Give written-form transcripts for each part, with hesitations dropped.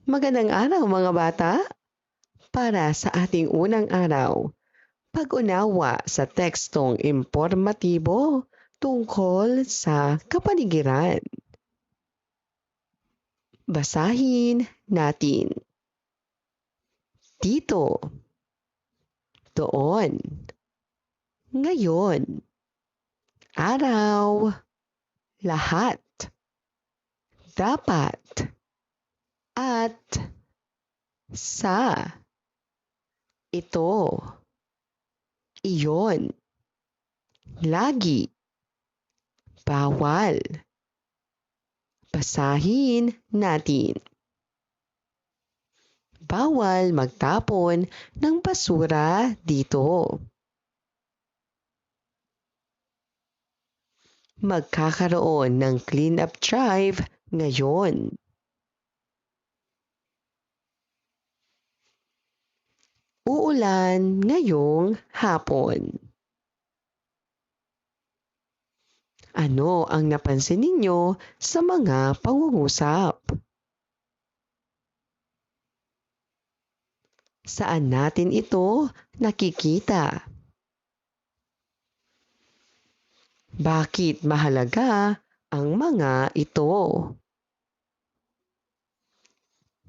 Magandang araw mga bata! Para sa ating unang araw, pag-unawa sa tekstong impormatibo tungkol sa kapaligiran. Basahin natin. Dito, doon, ngayon, araw, lahat, dapat, at sa, ito, iyon, lagi, bawal. Basahin natin. Bawal magtapon ng basura dito. Magkakaroon ng clean-up drive ngayon. Uulan ngayong hapon. Ano ang napansin ninyo sa mga pangungusap? Saan natin ito nakikita? Bakit mahalaga ang mga ito?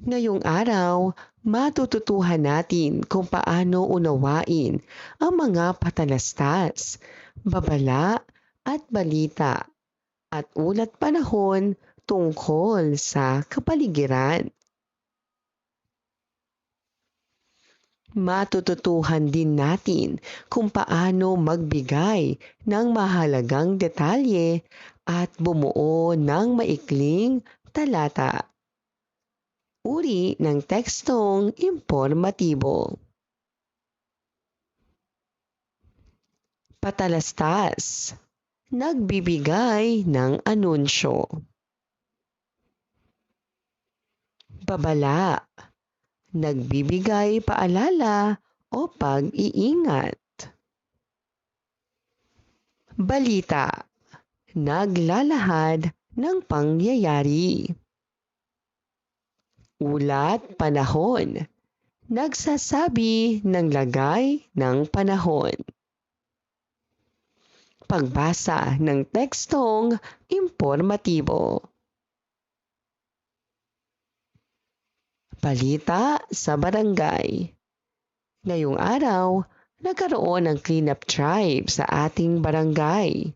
Ngayong araw, matututuhan natin kung paano unawain ang mga patalastas, babala at balita at ulat panahon tungkol sa kapaligiran. Matututuhan din natin kung paano magbigay ng mahalagang detalye at bumuo ng maikling talata. Uri ng tekstong impormatibo. Patalastas. Nagbibigay ng anunsyo. Babala. Nagbibigay paalala o pag-iingat. Balita. Naglalahad ng pangyayari. Ulat panahon. Nagsasabi ng lagay ng panahon. Pagbasa ng tekstong impormatibo. Balita sa barangay. Ngayong araw, nagkaroon ng clean-up drive sa ating barangay.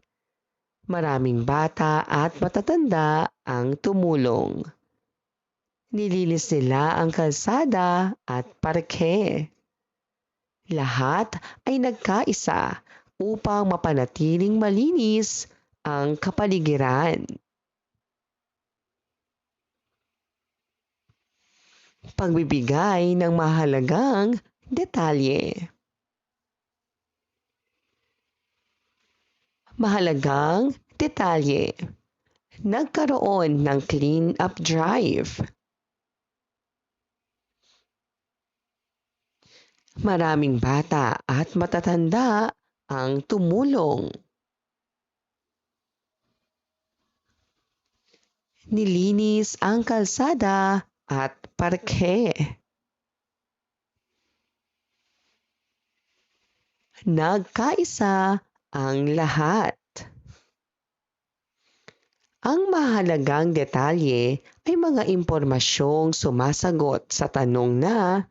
Maraming bata at matatanda ang tumulong. Nilinis nila ang kalsada at parke. Lahat ay nagkaisa upang mapanatiling malinis ang kapaligiran. Pagbibigay ng mahalagang detalye. Mahalagang detalye. Nagkaroon ng clean-up drive. Maraming bata at matatanda ang tumulong. Nilinis ang kalsada at parke. Nagkaisa ang lahat. Ang mahalagang detalye ay mga impormasyong sumasagot sa tanong na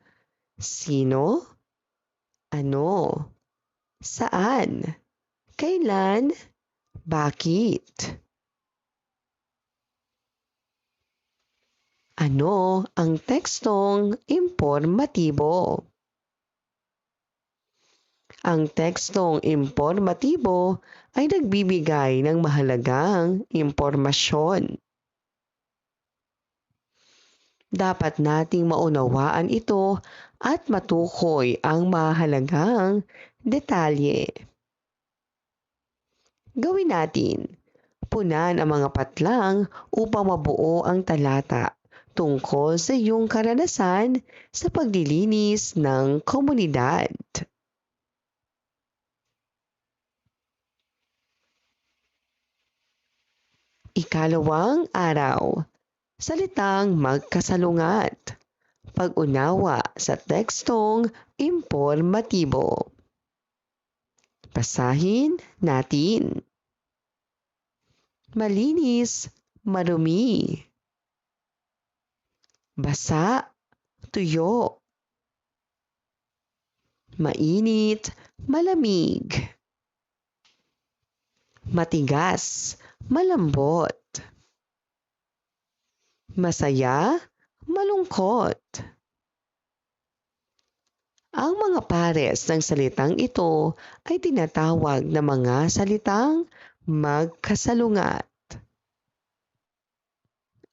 sino, ano, saan, kailan, bakit. Ano ang tekstong impormatibo? Ang tekstong impormatibo ay nagbibigay ng mahalagang impormasyon. Dapat nating maunawaan ito at matukoy ang mahalagang detalye. Gawin natin. Punan ang mga patlang upang mabuo ang talata tungkol sa iyong karanasan sa paglilinis ng komunidad. Ikalawang araw. Salitang magkasalungat. Pag-unawa sa tekstong impormatibo. Basahin natin. Malinis, marumi. Basa, tuyo. Mainit, malamig. Matigas, malambot. Masaya, malungkot. Ang mga pares ng salitang ito ay tinatawag na mga salitang magkasalungat.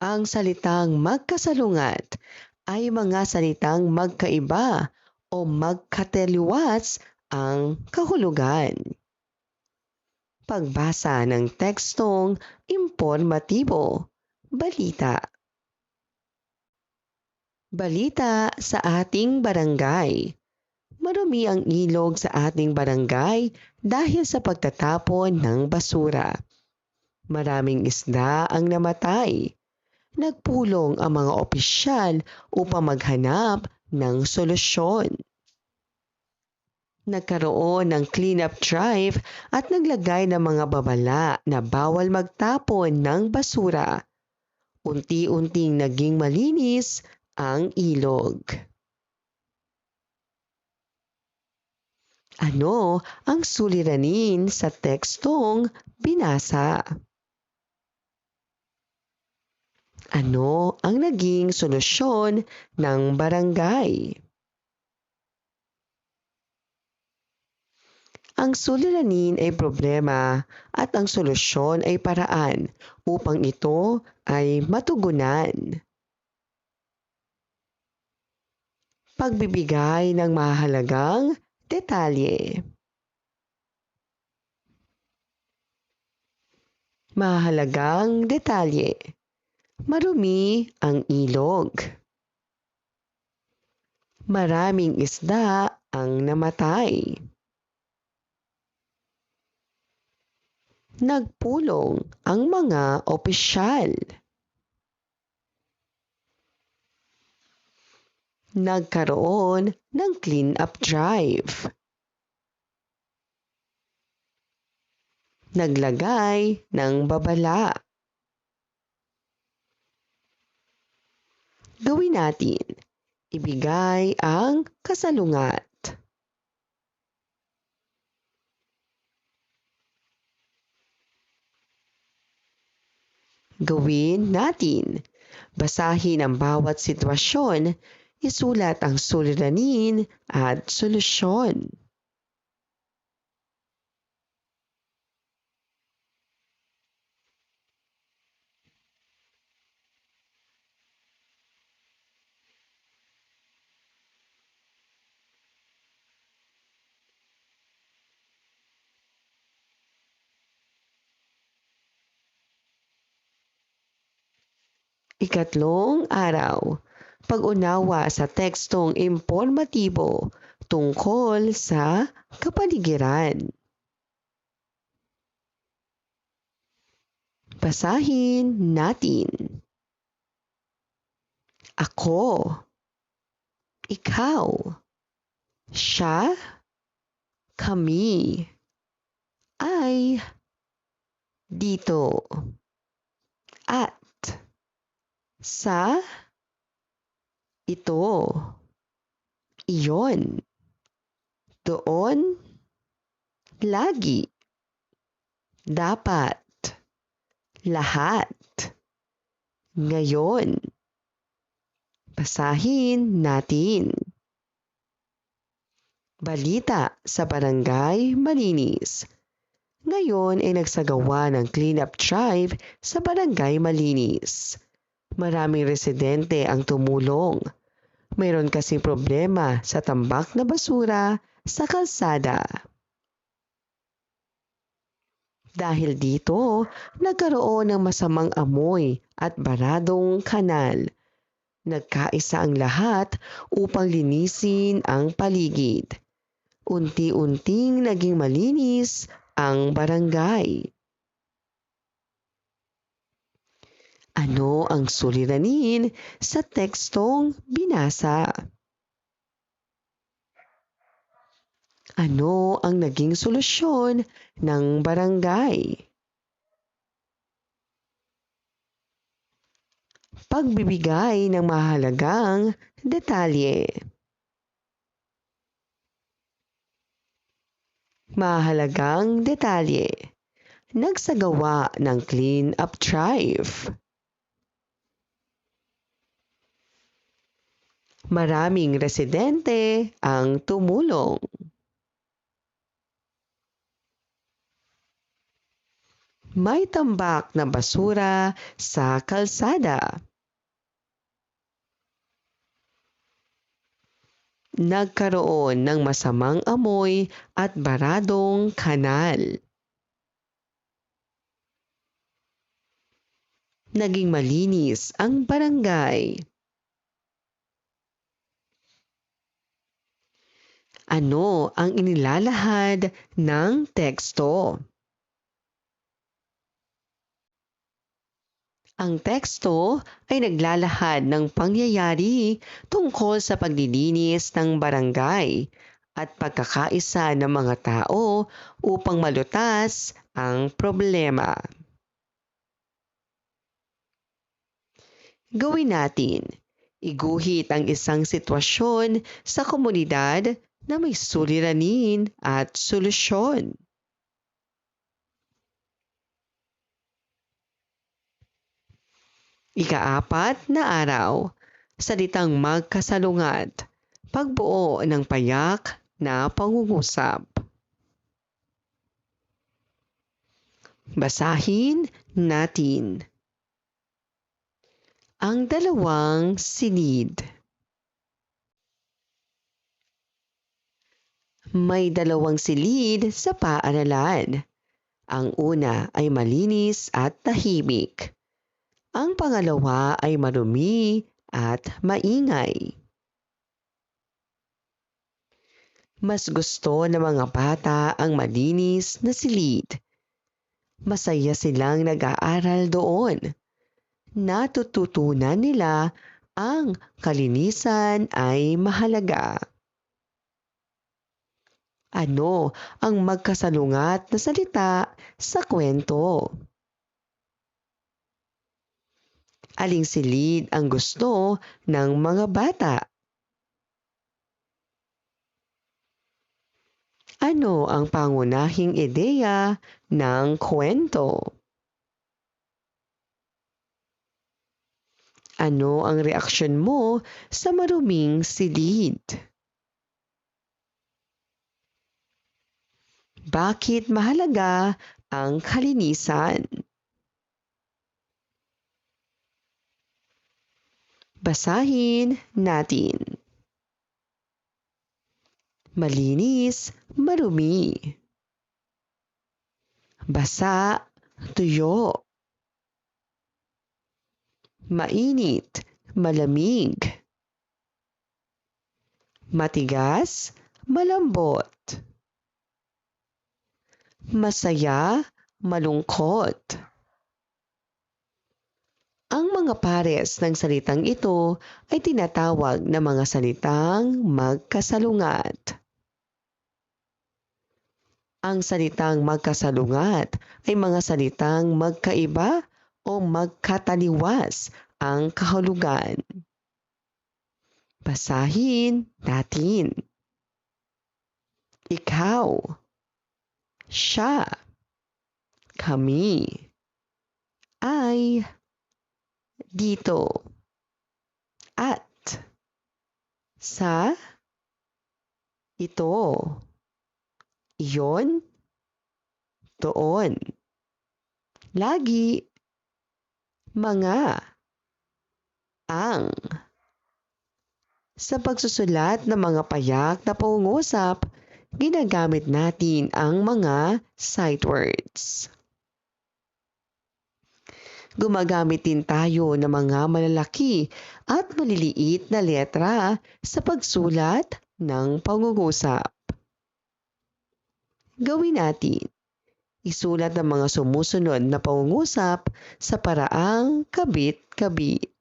Ang salitang magkasalungat ay mga salitang magkaiba o magkataliwas ang kahulugan. Pagbasa ng tekstong impormatibo, balita. Balita sa ating barangay. Marumi ang ilog sa ating barangay dahil sa pagtatapon ng basura. Maraming isda ang namatay. Nagpulong ang mga opisyal upang maghanap ng solusyon. Nagkaroon ng clean-up drive at naglagay ng mga babala na bawal magtapon ng basura. Unti-unting naging malinis ang ilog. Ano ang suliranin sa tekstong binasa? Ano ang naging solusyon ng barangay? Ang suliranin ay problema at ang solusyon ay paraan upang ito ay matugunan. Pagbibigay ng mahalagang detalye. Mahalagang detalye. Marumi ang ilog. Maraming isda ang namatay. Nagpulong ang mga opisyal. Nagkaroon ng clean-up drive. Naglagay ng babala. Gawin natin. Ibigay ang kasalungat. Gawin natin. Basahin ang bawat sitwasyon. Isulat ang suliranin at solusyon. Ikatlong araw. Pag-unawa sa tekstong impormatibo tungkol sa kapaligiran. Basahin natin. Ako. Ikaw. Siya. Kami. Ay. Dito. At. Sa. Ito. Iyon. Doon. Lagi. Dapat. Lahat. Ngayon. Basahin natin. Balita sa barangay Malinis. Ngayon ay nagsagawa ng clean-up drive sa barangay Malinis. Maraming residente ang tumulong. Mayroon kasing problema sa tambak na basura sa kalsada. Dahil dito, nagkaroon ng masamang amoy at baradong kanal. Nagkaisa ang lahat upang linisin ang paligid. Unti-unting naging malinis ang barangay. Ano ang suliranin sa tekstong binasa? Ano ang naging solusyon ng barangay? Pagbibigay ng mahalagang detalye. Mahalagang detalye. Nagsagawa ng clean-up drive. Maraming residente ang tumulong. May tambak na basura sa kalsada. Nagkaroon ng masamang amoy at baradong kanal. Naging malinis ang barangay. Ano ang inilalahad ng teksto? Ang teksto ay naglalahad ng pangyayari tungkol sa paglilinis ng barangay at pagkakaisa ng mga tao upang malutas ang problema. Gawin natin. Iguhit ang isang sitwasyon sa komunidad na may suliranin at solusyon. Ika-4 na araw, salitang magkasalungat, pagbuo ng payak na pangungusap. Basahin natin. Ang dalawang silid. May dalawang silid sa paaralan. Ang una ay malinis at tahimik. Ang pangalawa ay marumi at maingay. Mas gusto ng mga bata ang malinis na silid. Masaya silang nag-aaral doon. Natututunan nila ang kalinisan ay mahalaga. Ano ang magkasalungat na salita sa kwento? Aling silid ang gusto ng mga bata? Ano ang pangunahing ideya ng kwento? Ano ang reaksyon mo sa maruming silid? Bakit mahalaga ang kalinisan? Basahin natin. Malinis, marumi. Basa, tuyo. Mainit, malamig. Matigas, malambot. Masaya, malungkot. Ang mga pares ng salitang ito ay tinatawag na mga salitang magkasalungat. Ang salitang magkasalungat ay mga salitang magkaiba o magkataliwas ang kahulugan. Basahin natin. Ikaw, siya, kami, ay, dito, at, sa, ito, iyon, doon, lagi, mga, ang. Sa pagsusulat ng mga payak na pangungusap, ginagamit natin ang mga sight words. Gumagamit din tayo ng mga malalaki at maliliit na letra sa pagsulat ng pangungusap. Gawin natin. Isulat ang mga sumusunod na pangungusap sa paraang kabit-kabit.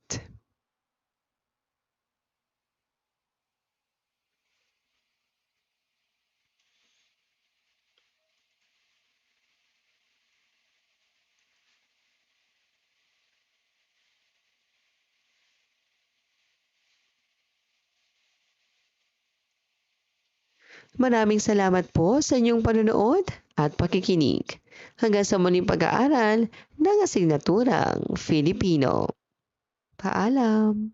Maraming salamat po sa inyong panonood at pakikinig. Hanggang sa muling pag-aaral ng asignaturang Filipino. Paalam.